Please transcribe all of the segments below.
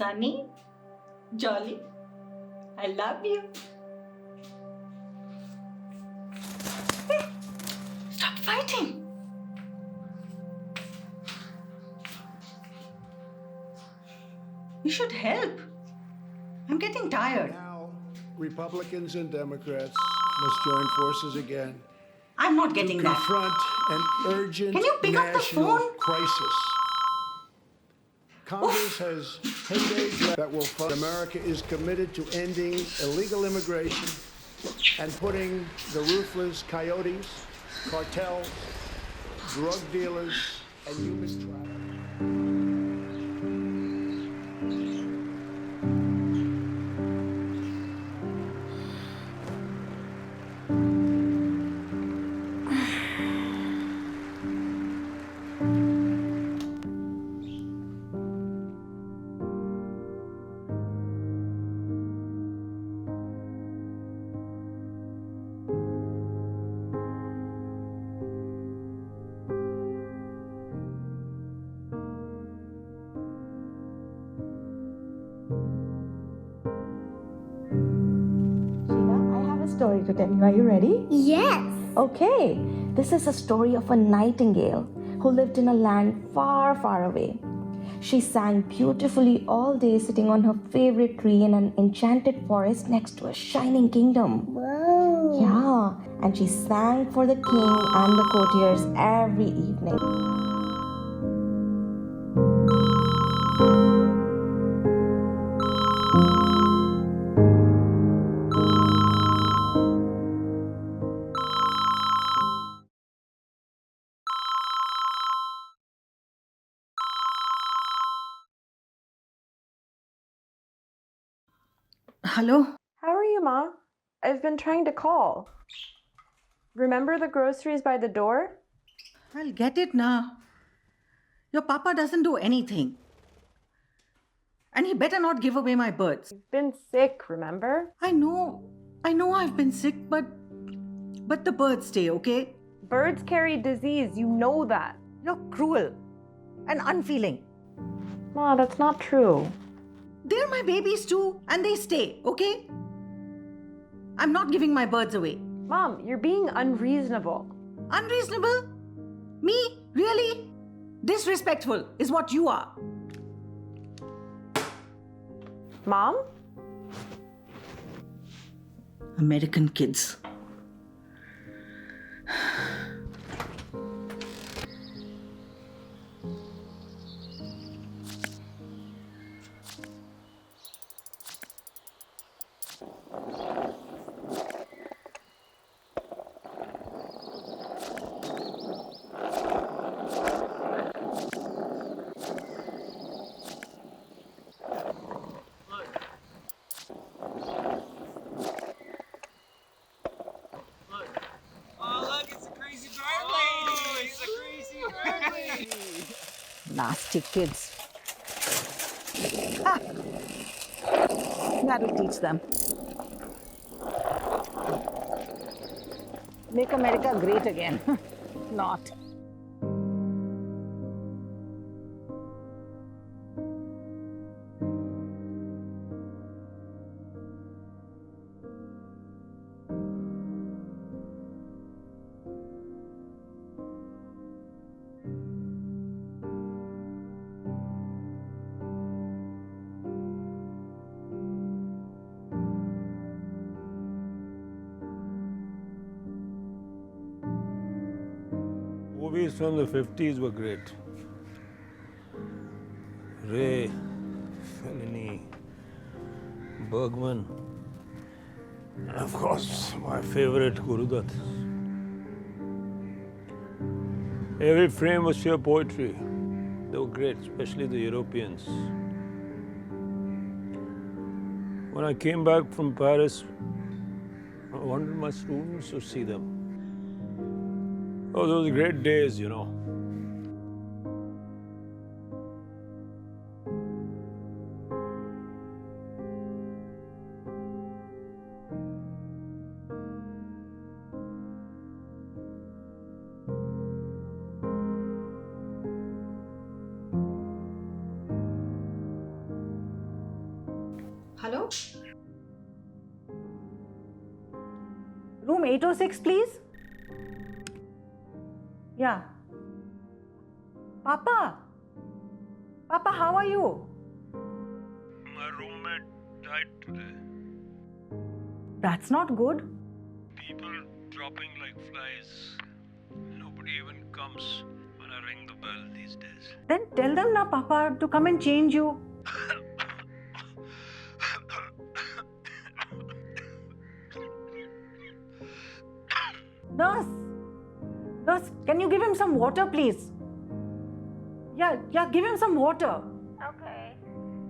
Sunny, Jolly, I love you. Hey, stop fighting. You should help. I'm getting tired. Now, Republicans and Democrats must join forces again. I'm not getting to that. confront an urgent Can you pick up the national phone? crisis. Congress has 10 days left that will fund. America is committed to ending illegal immigration and putting the ruthless coyotes, cartels, drug dealers, and human traffickers. Story to tell you. Are you ready? Yes. Okay. This is a story of a nightingale who lived in a land far, far away. She sang beautifully all day sitting on her favorite tree in an enchanted forest next to a shining kingdom. Whoa. Yeah, and she sang for the king and the courtiers every evening. Hello? How are you, Ma? I've been trying to call. Remember the groceries by the door? I'll get it now. Your papa doesn't do anything. And he better not give away my birds. You've been sick, remember? I know I've been sick, but the birds stay, okay? Birds carry disease, you know that. You're cruel and unfeeling. Ma, that's not true. They're my babies too, and they stay, okay? I'm not giving my birds away. Mom, you're being unreasonable. Unreasonable? Me? Really? Disrespectful is what you are. Mom? American kids. Nasty kids. Ha! That'll teach them. Make America great again. Not. Movies from the 50s were great. Ray, Melanie, Bergman, and of course, my favorite, Gurudutt. Every frame was sheer poetry. They were great, especially the Europeans. When I came back from Paris, I wanted my students to see them. Oh, those great days, you know. Room 806, please. Yeah. Papa, how are you? My roommate died today. That's not good. People dropping like flies. Nobody even comes when I ring the bell these days. Then tell them na, Papa, to come and change you. Nurse, can you give him some water, please? Yeah, give him some water. Okay,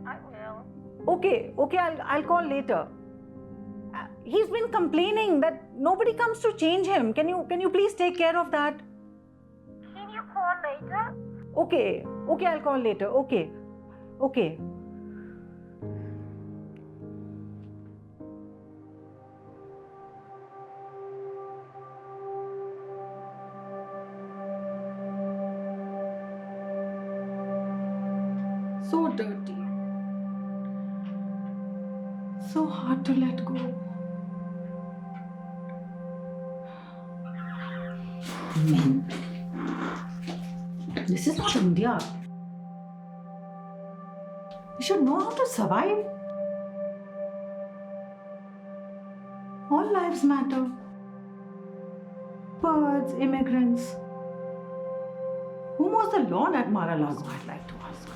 I will. Okay, I'll call later. He's been complaining that nobody comes to change him. Can you please take care of that? Can you call later? Okay, I'll call later. Okay. So dirty. So hard to let go. Men. This is not India. You should know how to survive. All lives matter. Birds, immigrants. Who mows the lawn at Mar-a-Lago, I'd like to ask.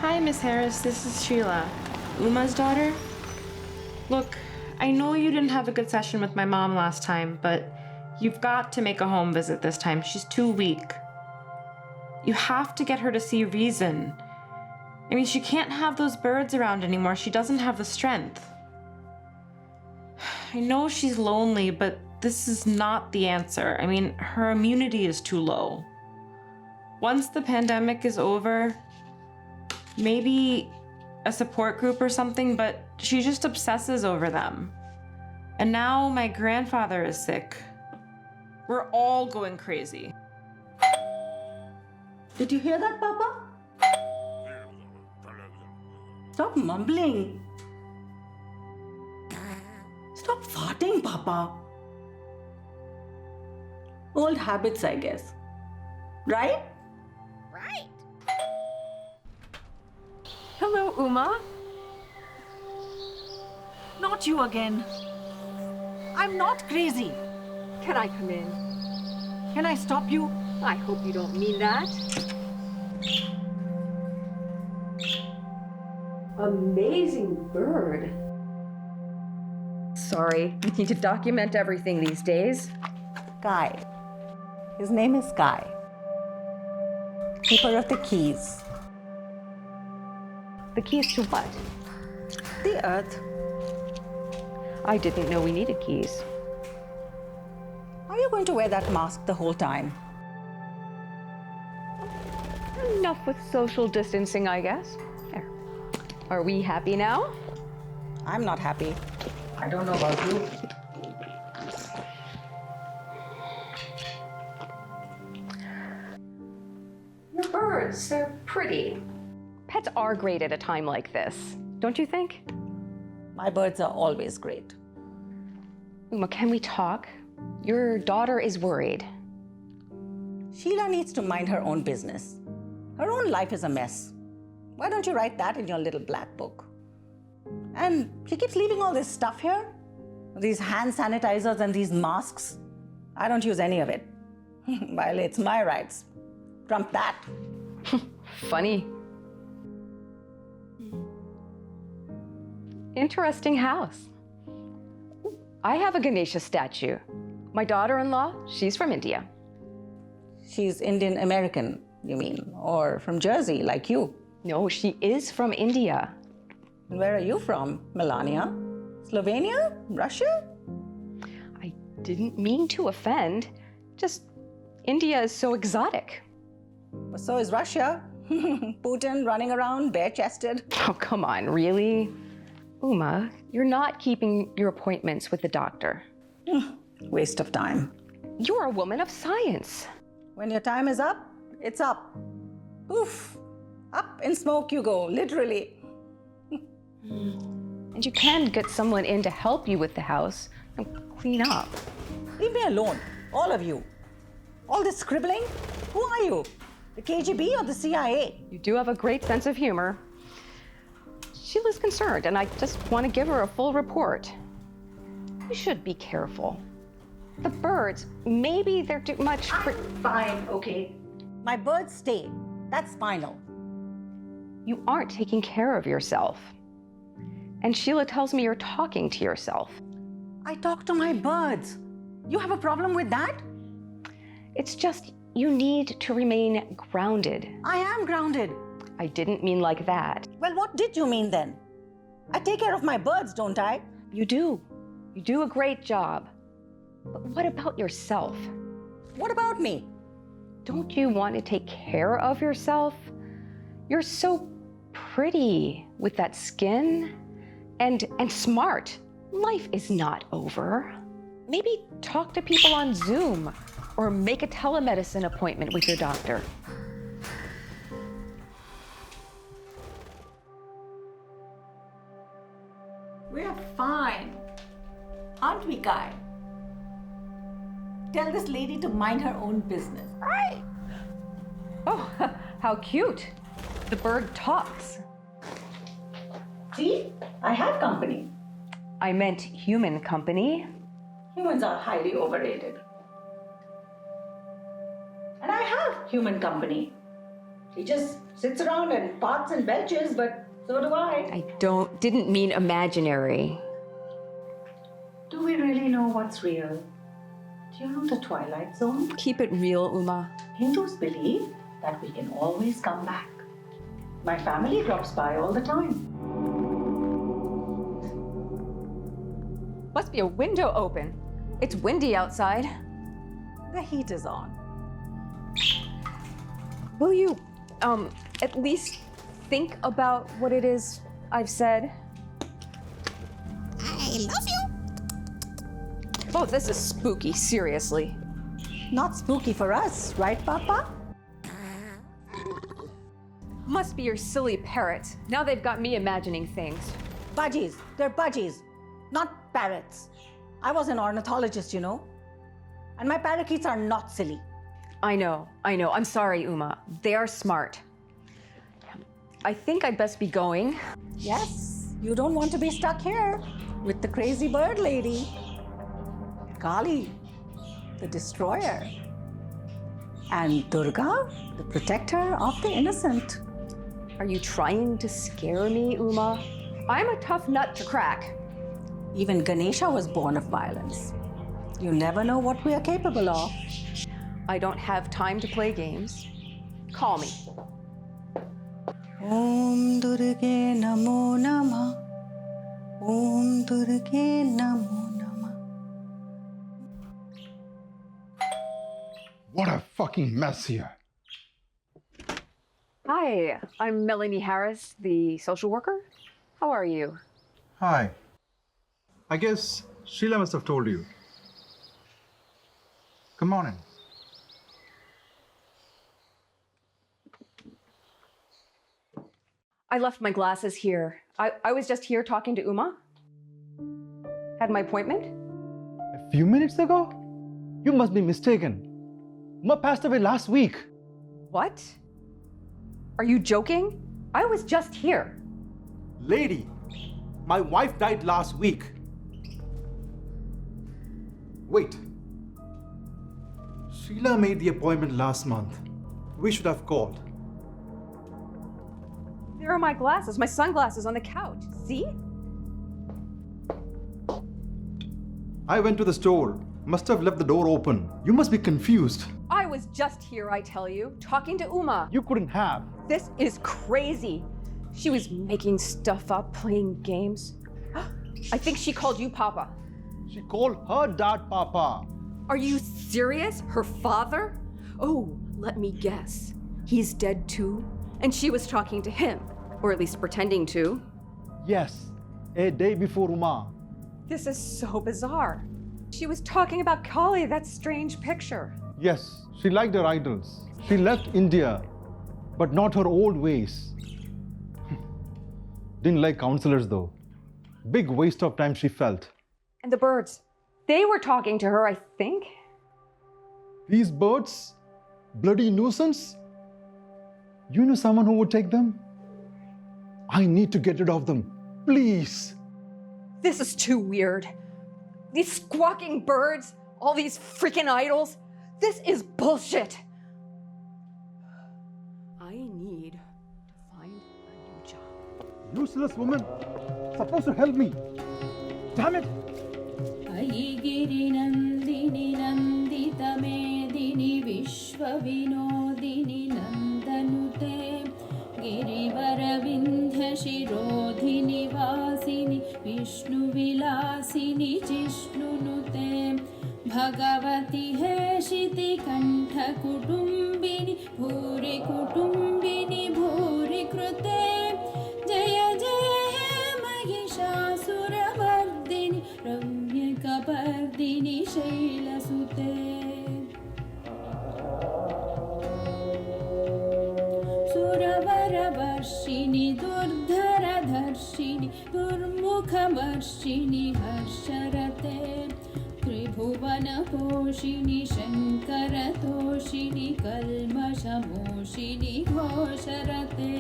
Hi, Miss Harris. This is Sheela, Uma's daughter. Look, I know you didn't have a good session with my mom last time, but you've got to make a home visit this time. She's too weak. You have to get her to see reason. I mean, she can't have those birds around anymore. She doesn't have the strength. I know she's lonely, but this is not the answer. I mean, her immunity is too low. Once the pandemic is over, maybe a support group or something, but she just obsesses over them. And now my grandfather is sick. We're all going crazy. Did you hear that, Papa? Stop mumbling. Stop farting, Papa. Old habits, I guess. Right? Hello, Uma. Not you again. I'm not crazy. Can I come in? Can I stop you? I hope you don't mean that. Amazing bird. Sorry, we need to document everything these days. Guy. His name is Guy. Keeper of the keys. The keys to what? The earth. I didn't know we needed keys. Are you going to wear that mask the whole time? Enough with social distancing, I guess. There. Are we happy now? I'm not happy. I don't know about you. Your birds, they're pretty. Pets are great at a time like this, don't you think? My birds are always great. Uma, can we talk? Your daughter is worried. Sheela needs to mind her own business. Her own life is a mess. Why don't you write that in your little black book? And she keeps leaving all this stuff here. These hand sanitizers and these masks. I don't use any of it. Violates my rights. Trump that. Funny. Interesting house. I have a Ganesha statue. My daughter-in-law, she's from India. She's Indian American, you mean? Or from Jersey, like you? No, she is from India. Where are you from, Melania? Slovenia? Russia? I didn't mean to offend. Just India is so exotic. Well, so is Russia. Putin running around bare-chested. Oh, come on, really? Uma, you're not keeping your appointments with the doctor. Waste of time. You're a woman of science. When your time is up, it's up. Oof. Up in smoke you go, literally. And you can get someone in to help you with the house and clean up. Leave me alone, all of you. All this scribbling? Who are you? The KGB or the CIA? You do have a great sense of humor. Sheila's concerned, and I just want to give her a full report. You should be careful. The birds, maybe they're too much for... Fine, okay. My birds stay. That's final. You aren't taking care of yourself. And Sheela tells me you're talking to yourself. I talk to my birds. You have a problem with that? It's just you need to remain grounded. I am grounded. I didn't mean like that. Well, what did you mean then? I take care of my birds, don't I? You do. You do a great job. But what about yourself? What about me? Don't you want to take care of yourself? You're so pretty with that skin and smart. Life is not over. Maybe talk to people on Zoom or make a telemedicine appointment with your doctor. We're fine. Aren't we, Kai? Tell this lady to mind her own business. Right. Oh, how cute. The bird talks. See? I have company. I meant human company. Humans are highly overrated. And I have human company. He just sits around and farts and belches, but so do I. I didn't mean imaginary. Do we really know what's real? Do you know the Twilight Zone? Keep it real, Uma. Hindus believe that we can always come back. My family drops by all the time. Must be a window open. It's windy outside. The heat is on. Will you, at least think about what it is I've said? I love you. Oh, this is spooky, seriously. Not spooky for us, right, Papa? Must be your silly parrots. Now they've got me imagining things. Budgies. They're budgies, not parrots. I was an ornithologist, you know. And my parakeets are not silly. I know. I'm sorry, Uma. They are smart. I think I'd best be going. Yes, you don't want to be stuck here with the crazy bird lady. Kali, the destroyer. And Durga, the protector of the innocent. Are you trying to scare me, Uma? I'm a tough nut to crack. Even Ganesha was born of violence. You never know what we are capable of. I don't have time to play games. Call me. Om Durge Namo Namah. Om Durge Namo Namah. What a fucking mess here. Hi, I'm Melanie Harris, the social worker. How are you? Hi. I guess Sheela must have told you. Come on in. I left my glasses here. I was just here talking to Uma. Had my appointment. A few minutes ago? You must be mistaken. Uma passed away last week. What? Are you joking? I was just here. Lady, my wife died last week. Wait. Sheela made the appointment last month. We should have called. There are my glasses, my sunglasses on the couch. See? I went to the store. Must have left the door open. You must be confused. I was just here, I tell you, talking to Uma. You couldn't have. This is crazy. She was making stuff up, playing games. I think she called you Papa. She called her dad Papa. Are you serious? Her father? Oh, let me guess. He's dead too? And she was talking to him, or at least pretending to. Yes, a day before Uma. This is so bizarre. She was talking about Kali, that strange picture. Yes, she liked her idols. She left India. but not her old ways. Didn't like counselors though. Big waste of time she felt. And the birds, they were talking to her, I think. These birds? Bloody nuisance? You know someone who would take them? I need to get rid of them. Please. This is too weird. These squawking birds, all these freaking idols. This is bullshit. I need to find a new job. Useless woman. Supposed to help me. Damn it. ऐगिरिनन्दिनि नन्दितमेदिनि विश्वविनोदिनि नन्दनुते गिरिवरविन्ध्यशिरोधिनि वासिनि विष्णुविलासिनि जिष्णुनुते भगवति हेशितिकण्ठकुटुम्बिनि भूरि कुटुम्बिनि भूरि कृते जय जय हे महिषासुरमर्दिनि रम्यकपर्दिनि शैलसुते सुरवरवर्षिणि दुर्धरधर्षिणि दुर्मुखवर्षिणि हर्षरते त्रिभुवनपोषिणि शङ्करतोषिणि कल्मषमोषिणि घोषरते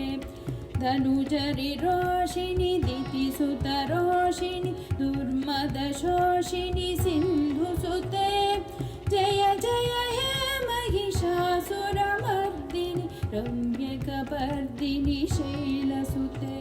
धनुजरिरोषिणि दितिसुतरोषिणि दुर्मदशोषिणि सिन्धुसुते जय जय हे महिषासुरमर्दिनि रम्यकपर्दिनि शैलसुते